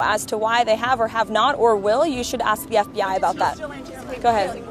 As to why they have or have not or will, you should ask the FBI about that. Go ahead.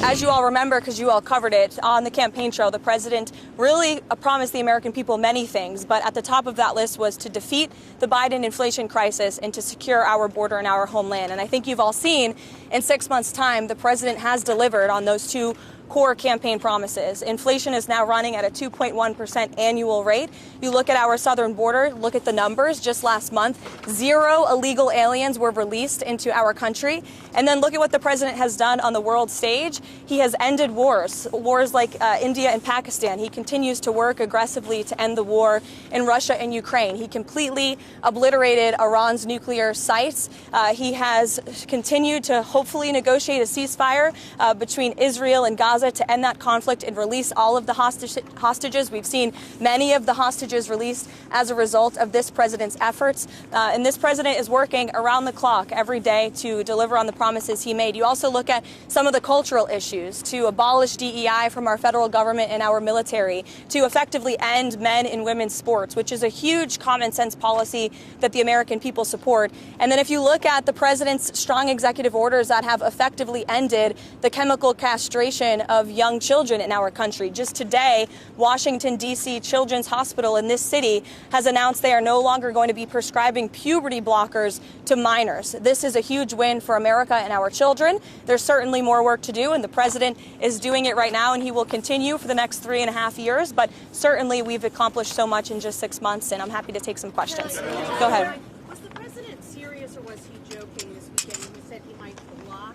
As you all remember, because you all covered it on the campaign trail, the president really promised the American people many things, but at the top of that list was to defeat the Biden inflation crisis and to secure our border and our homeland. And I think you've all seen in 6 months' time, the president has delivered on those two core campaign promises. Inflation is now running at a 2.1% annual rate. You look at our southern border, look at the numbers. Just last month, 0 illegal aliens were released into our country. And then look at what the president has done on the world stage. He has ended wars like India and Pakistan. He continues to work aggressively to end the war in Russia and Ukraine. He completely obliterated Iran's nuclear sites. He has continued to hopefully negotiate a ceasefire between Israel and Gaza to end that conflict and release all of the hostages. We've seen many of the hostages released as a result of this president's efforts. And this president is working around the clock every day to deliver on the promises he made. You also look at some of the cultural issues, to abolish DEI from our federal government and our military, to effectively end men and women's sports, which is a huge common sense policy that the American people support. And then if you look at the president's strong executive orders that have effectively ended the chemical castration of young children in our country. Just today, Washington, D.C. Children's Hospital in this city has announced they are no longer going to be prescribing puberty blockers to minors. This is a huge win for America and our children. There's certainly more work to do, and the president is doing it right now, and he will continue for the next 3.5 years. But certainly we've accomplished so much in just 6 months, and I'm happy to take some questions. Go ahead. Was the president serious, or was he joking this weekend when he said he might block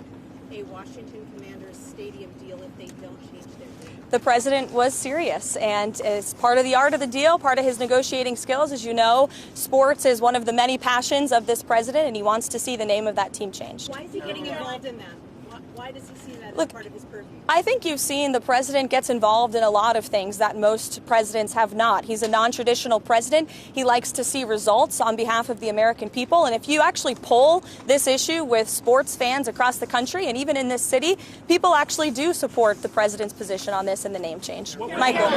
a Washington Commanders stadium deal if they don't change their name? The president was serious, and as part of the art of the deal, part of his negotiating skills, as you know, sports is one of the many passions of this president, and he wants to see the name of that team changed. Why is he getting involved in that? Why does he see that Look, as part of his purview? I think you've seen the president gets involved in a lot of things that most presidents have not. He's a non-traditional president. He likes to see results on behalf of the American people. And if you actually poll this issue with sports fans across the country and even in this city, people actually do support the president's position on this and the name change. Michael,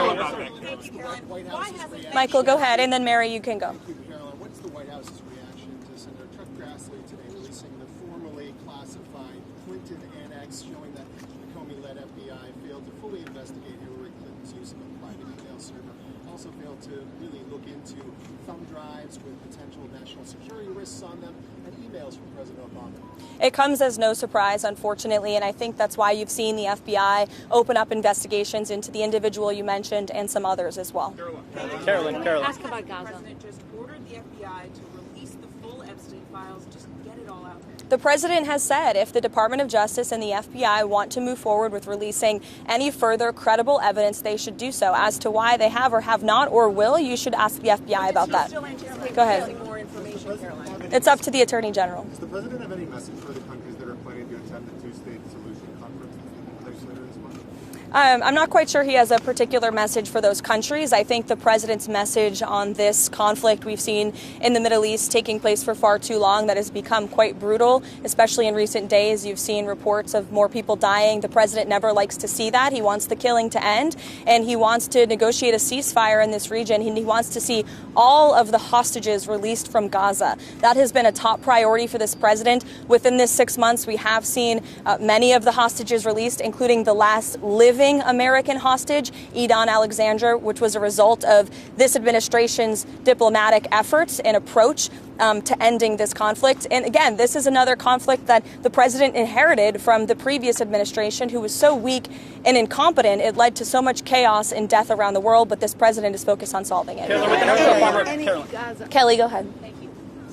go ahead, and then Mary, you can go. Caroline, what's the White House's reaction to Senator Chuck Grassley today releasing the formally classified Clinton annex showing that the Comey-led FBI failed to fully investigate Hillary Clinton's use of a private email server, also failed to really look into thumb drives with potential national security risks on them, and emails from President Obama? It comes as no surprise, unfortunately, and I think that's why you've seen the FBI open up investigations into the individual you mentioned and some others as well. Caroline. Ask about Gaza. The president just ordered the FBI to release the full Epstein files, just get it all out there. The president has said if the Department of Justice and the FBI want to move forward with releasing any further credible evidence, they should do so. As to why they have or have not or will, you should ask the FBI about that. Go ahead. More information, Caroline. It's up to the Attorney General. Does the president have any message for the countries that are planning to attend the two-state solution conference taking place later this month? I'm not quite sure he has a particular message for those countries. I think the president's message on this conflict we've seen in the Middle East taking place for far too long that has become quite brutal, especially in recent days. You've seen reports of more people dying. The president never likes to see that. He wants the killing to end, and he wants to negotiate a ceasefire in this region. He wants to see all of the hostages released from Gaza. That has been a top priority for this president. Within this 6 months, we have seen many of the hostages released, including the last living American hostage, Edon Alexander, which was a result of this administration's diplomatic efforts and approach to ending this conflict. And again, this is another conflict that the president inherited from the previous administration, who was so weak and incompetent, it led to so much chaos and death around the world, but this president is focused on solving it. Kelly, go ahead. Thank you.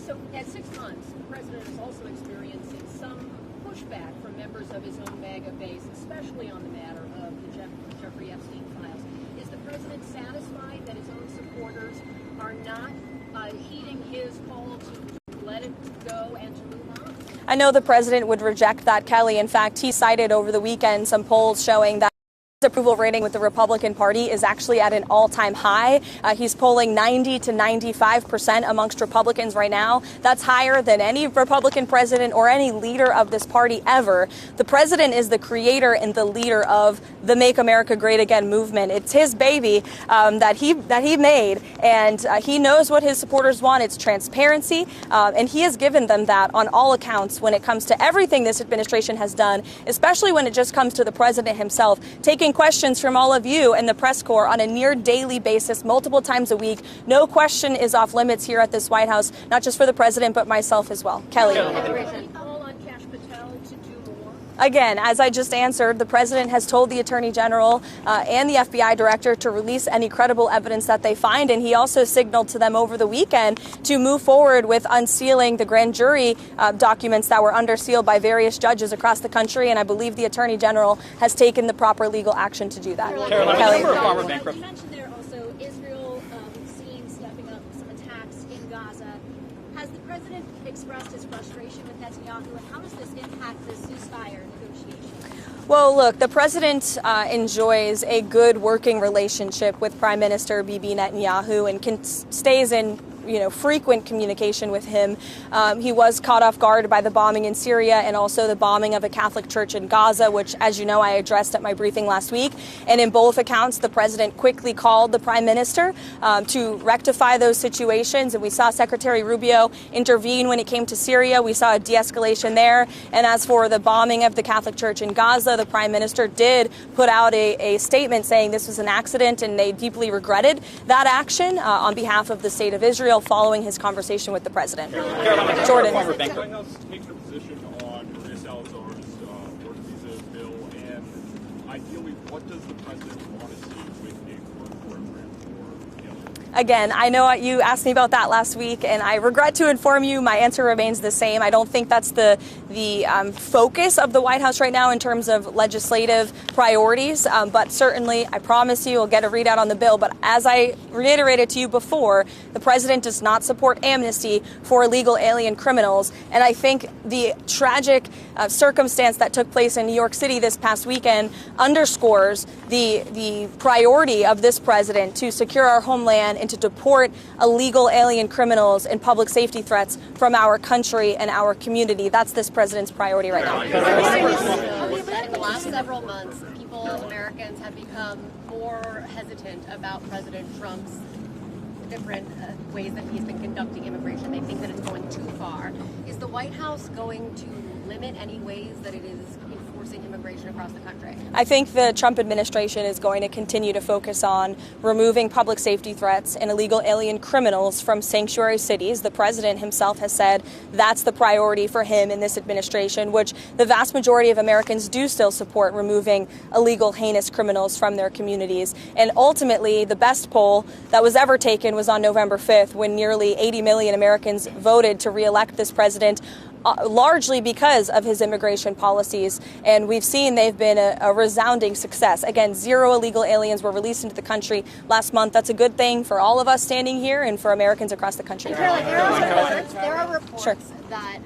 So at 6 months, the president is also experiencing some pushback from members of his own MAGA base, especially on the matter of the Jeffrey Epstein files. Is the president satisfied that his own supporters are not heeding his call to let it go and to move on? I know the president would reject that, Kelly. In fact, he cited over the weekend some polls showing that approval rating with the Republican Party is actually at an all-time high. He's polling 90 to 95% amongst Republicans right now. That's higher than any Republican president or any leader of this party ever. The president is the creator and the leader of the Make America Great Again movement. It's his baby that he made, and he knows what his supporters want. It's transparency, and he has given them that on all accounts when it comes to everything this administration has done, especially when it just comes to the president himself, taking questions from all of you and the press corps on a near daily basis, multiple times a week. No question is off limits here at this White House, not just for the president, but myself as well. Kelly. Call on Kash Patel to do more. Again, as I just answered, the president has told the attorney general and the FBI director to release any credible evidence that they find. And he also signaled to them over the weekend to move forward with unsealing the grand jury documents that were under seal by various judges across the country. And I believe the attorney general has taken the proper legal action to do that. Kelly. You mentioned there also Israel, we've seen stepping up some attacks in Gaza. Has the president expressed his frustration with Netanyahu, and how does this impact the ceasefire negotiations? Well, look, the president enjoys a good working relationship with Prime Minister Bibi Netanyahu and stays in frequent communication with him. He was caught off guard by the bombing in Syria and also the bombing of a Catholic church in Gaza, which, as you know, I addressed at my briefing last week. And in both accounts, the president quickly called the prime minister to rectify those situations. And we saw Secretary Rubio intervene when it came to Syria. We saw a de-escalation there. And as for the bombing of the Catholic church in Gaza, the prime minister did put out a statement saying this was an accident and they deeply regretted that action on behalf of the state of Israel, following his conversation with the president. Jordan. White House taking a position on Maria Salazar's work visa bill, and ideally, what does the president want to see with a work program for aliens? Again, I know you asked me about that last week, and I regret to inform you my answer remains the same. I don't think that's the focus of the White House right now in terms of legislative priorities, but certainly, I promise you, we'll get a readout on the bill. But as I reiterated to you before, the president does not support amnesty for illegal alien criminals. And I think the tragic circumstance that took place in New York City this past weekend underscores the priority of this president to secure our homeland and to deport illegal alien criminals and public safety threats from our country and our community. That's this president's priority right now. In the last several months, Americans have become more hesitant about President Trump's different ways that he's been conducting immigration. They think that it's going too far. Is the White House going to limit any ways that it is enforcing immigration across the country? I think the Trump administration is going to continue to focus on removing public safety threats and illegal alien criminals from sanctuary cities. The president himself has said that's the priority for him in this administration, which the vast majority of Americans do still support, removing illegal, heinous criminals from their communities. And ultimately, the best poll that was ever taken was on November 5th, when nearly 80 million Americans voted to re-elect this president, largely because of his immigration policies. And we've seen they've been a resounding success. Again, 0 illegal aliens were released into the country last month. That's a good thing for all of us standing here and for Americans across the country. There are reports Sure. that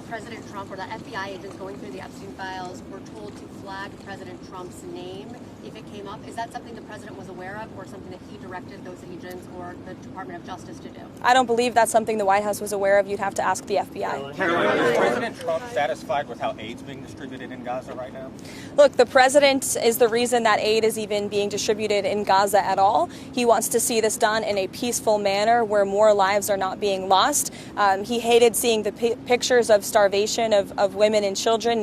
President Trump or the FBI agents going through the Epstein files were told to flag President Trump's name if it came up. Is that something the president was aware of, or something that he directed those agents or the Department of Justice to do? I don't believe that's something the White House was aware of. You'd have to ask the FBI. Is President Trump satisfied with how aid's being distributed in Gaza right now? Look, the president is the reason that aid is even being distributed in Gaza at all. He wants to see this done in a peaceful manner where more lives are not being lost. He hated seeing the pictures of starvation of women and children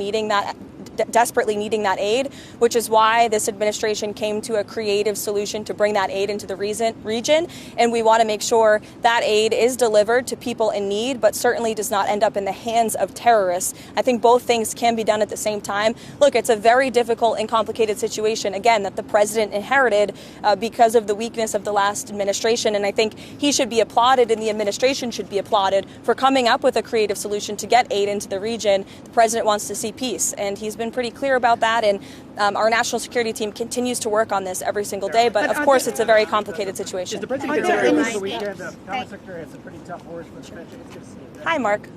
desperately needing that aid, which is why this administration came to a creative solution to bring that aid into the region. And we want to make sure that aid is delivered to people in need, but certainly does not end up in the hands of terrorists. I think both things can be done at the same time. Look, it's a very difficult and complicated situation, again, that the president inherited because of the weakness of the last administration. And I think he should be applauded and the administration should be applauded for coming up with a creative solution to get aid into the region. The president wants to see peace, and he's been pretty clear about that, and our national security team continues to work on this every single day, but of course it's a very complicated situation. Is the president considering over the weekend Commerce Secretary has some pretty tough words for the country? Hi, Mark.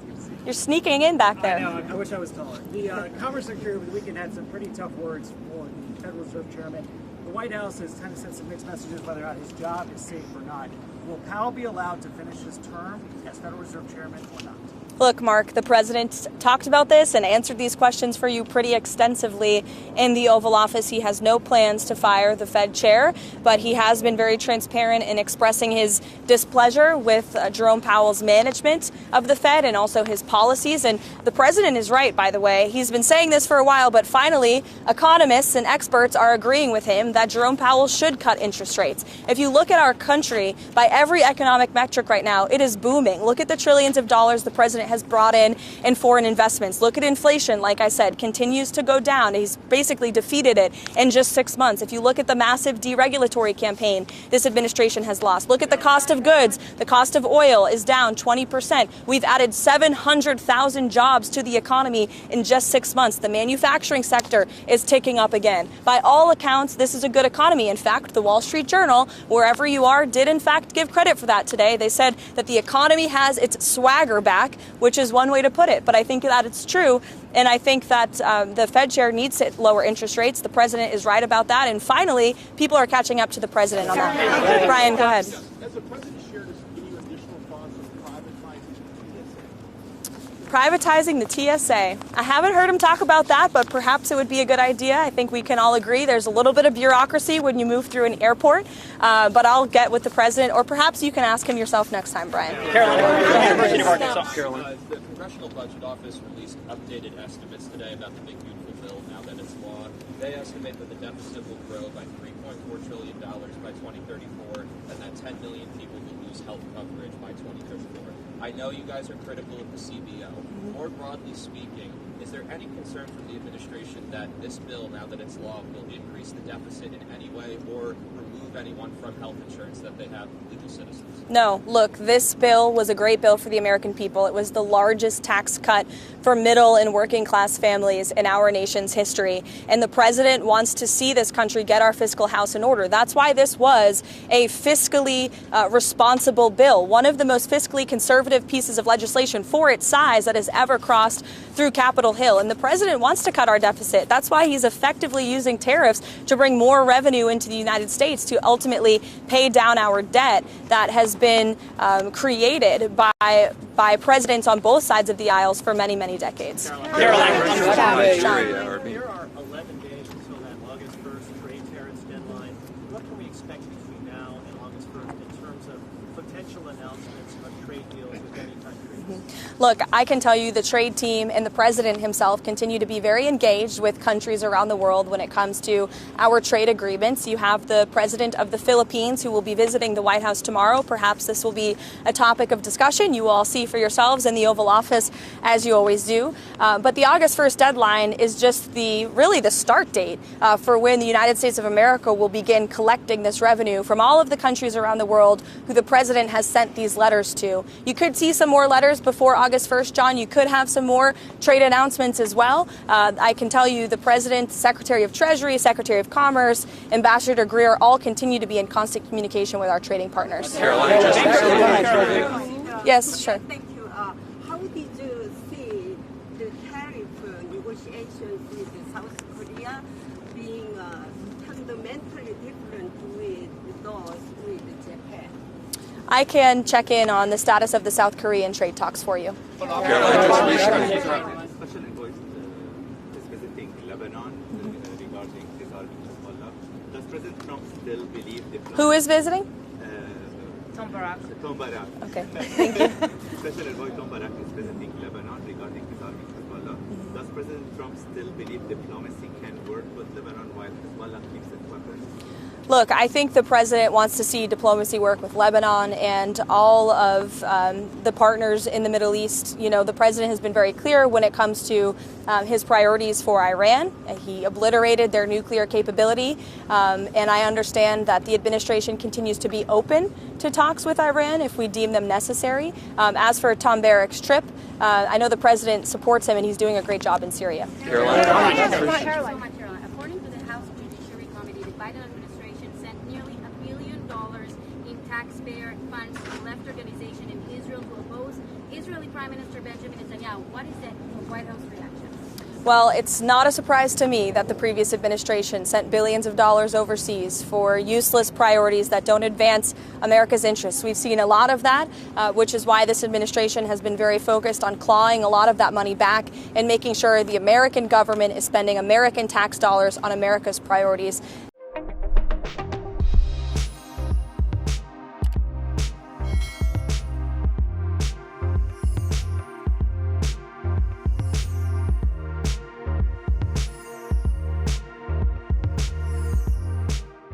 You're sneaking in back there. I know, I wish I was taller. The Commerce Secretary over the weekend had some pretty tough words for the Federal Reserve Chairman. The White House has kind of sent some mixed messages whether or not his job is safe or not. Will Powell be allowed to finish his term as Federal Reserve Chairman or not? Look, Mark, the president talked about this and answered these questions for you pretty extensively in the Oval Office. He has no plans to fire the Fed chair, but he has been very transparent in expressing his displeasure with Jerome Powell's management of the Fed and also his policies. And the president is right, by the way. He's been saying this for a while, but finally, economists and experts are agreeing with him that Jerome Powell should cut interest rates. If you look at our country, by every economic metric right now, it is booming. Look at the trillions of dollars the president has brought in foreign investments. Look at inflation, like I said, continues to go down. He's basically defeated it in just 6 months. If you look at the massive deregulatory campaign this administration has lost, look at the cost of goods. The cost of oil is down 20%. We've added 700,000 jobs to the economy in just 6 months. The manufacturing sector is ticking up again. By all accounts, this is a good economy. In fact, the Wall Street Journal, wherever you are, did in fact give credit for that today. They said that the economy has its swagger back, which is one way to put it. But I think that it's true. And I think that the Fed chair needs to lower interest rates. The president is right about that. And finally, people are catching up to the president on that. Brian, go ahead. Has the president shared any additional thoughts on Privatizing the TSA. I haven't heard him talk about that, but perhaps it would be a good idea. I think we can all agree there's a little bit of bureaucracy when you move through an airport, but I'll get with the president, or perhaps you can ask him yourself next time, Brian. Caroline, the Congressional Budget Office released updated estimates today about the Big Beautiful Bill now that it's law. They estimate that the deficit will grow by $3.4 trillion by 2034, and that 10 million people will lose health coverage by 2034. I know you guys are critical of the CBO. More broadly speaking, is there any concern from the administration that this bill, now that it's law, will increase the deficit in any way or remove anyone from health insurance that they have legal citizens? No, look, this bill was a great bill for the American people. It was the largest tax cut for middle and working class families in our nation's history. And the president wants to see this country get our fiscal house in order. That's why this was a fiscally responsible bill, one of the most fiscally conservative pieces of legislation for its size that has ever crossed through Capitol Hill. And the president wants to cut our deficit. That's why he's effectively using tariffs to bring more revenue into the United States to ultimately pay down our debt that has been created by presidents on both sides of the aisles for many, many decades. There are 11 days until that August 1st trade tariffs deadline. What can we expect between now and August 1st in terms of potential announcements of trade deals with any countries? Look, I can tell you the trade team and the president himself continue to be very engaged with countries around the world when it comes to our trade agreements. You have the president of the Philippines who will be visiting the White House tomorrow. Perhaps this will be a topic of discussion. You will all see for yourselves in the Oval Office, as you always do. But the August 1st deadline is just really the start date for when the United States of America will begin collecting this revenue from all of the countries around the world who the president has sent these letters to. You could see some more letters before August 1st, John. You could have some more trade announcements as well. I can tell you the President, Secretary of Treasury, Secretary of Commerce, Ambassador Greer all continue to be in constant communication with our trading partners. Caroline, Yes, sure. Thank you. How did you see the tariff negotiations with South Korea being fundamentally different with those with Japan? I can check in on the status of the South Korean trade talks for you. President is visiting Lebanon regarding disarming Hezbollah. Does President Trump still believe Who is visiting? Tom Barak. Okay, thank you. Special Envoy Tom Barak is visiting Lebanon regarding disarming Hezbollah. Does President Trump still believe diplomacy can work with Lebanon while Hezbollah keeps its weapons? Look, I think the president wants to see diplomacy work with Lebanon and all of the partners in the Middle East. You know, the president has been very clear when it comes to his priorities for Iran. He obliterated their nuclear capability. And I understand that the administration continues to be open to talks with Iran if we deem them necessary. As for Tom Barak's trip, I know the president supports him and he's doing a great job in Syria. Caroline. According to the House Judiciary Committee, the Biden administration sent nearly $1 billion in taxpayer funds to a left organization in Israel to oppose Israeli Prime Minister Benjamin Netanyahu. What is the White House reaction? Well, it's not a surprise to me that the previous administration sent billions of dollars overseas for useless priorities that don't advance America's interests. We've seen a lot of that, which is why this administration has been very focused on clawing a lot of that money back and making sure the American government is spending American tax dollars on America's priorities.